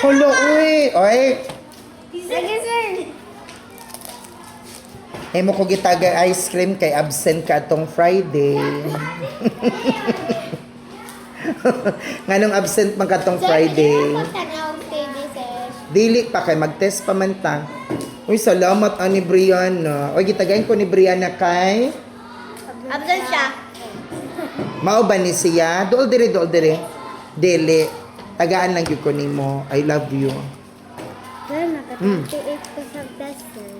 Hulo, uy. Oy. Sige, sir. Eh mo ko gitaga ice cream kay absent ka atong Friday. Nganong absent man katong Friday? Dili pa kay mag-test pa man ta. Uy, salamat ani Brianna. Oy, gitagayin ko ni Brianna kay Absent siya. mao ba ni siya? Dool dire. Dili. Tagaan lang gyud ko nimo. I love you. Sir, naka-28 ko sa test, sir.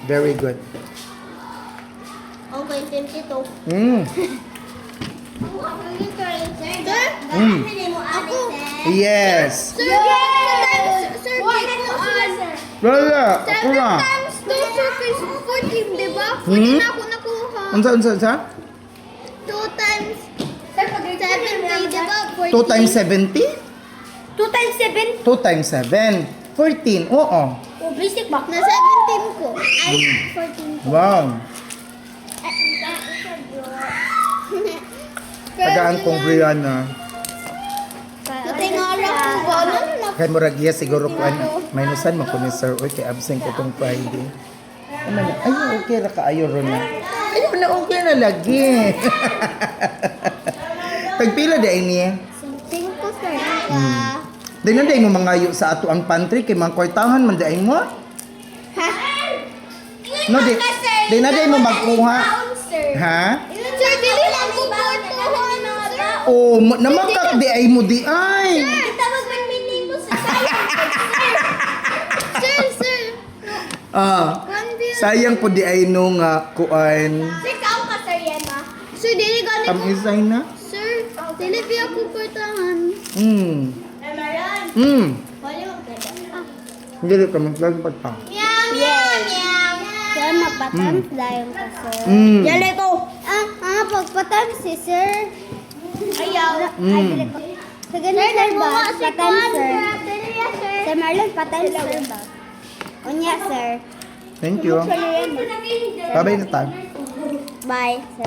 Very good. Okay, 22. Sir? Ako. Yes. Sir, sir, Wala. Ako na. times 2, sir, is 14, di ba? 14 na ako nakuha. Unsa? 2 times 70, di ba? 2 times 70? 2 times 7? 2 times 7. 14. Oo. Oh, basic ba? Na 17 ko. Ay, 14 ko. Wow. Tagaan kong Brianna. Natingala ko ba? Ano na? Kay Muragia siguro ko ano. Minusan mo ko ni Sir. Uy, kay absent ko tong Friday. Ay, okay ra ka. Ayaw ron na. Ayaw na okay na lagi. Tagpila da ini. 5 ko, sir. Dahil na dahil mo mangayo sa ato ang pantry. Kay mga kwartahan man dahil mo. Ha? No, di na dahil mo magkuha. Sir. Ha? Sir, dili lang ko kwartuhan, sir. Oh, namakak di ay mo di ay. Kita magmimini mo sa Sir. Ah, sayang po di ay no nga kuan. Sir, kao ka, sir, yan, ha? Sir, dili ganit ko. Tamisay na. Sir, dili piya ko kwartahan. Wala magkada. Hindi ka maglalapag pa. Meow. Sir, mapatams dahil ka, sir. Yali ko. Pagpatams si sir. Ayaw. Ay, dili ko. Sa ganun, sir, ba? Patams, sir. Sir Marlon, patams, sir, ba? Unya, sir. Thank you. Bye-bye na tayo. Bye, sir.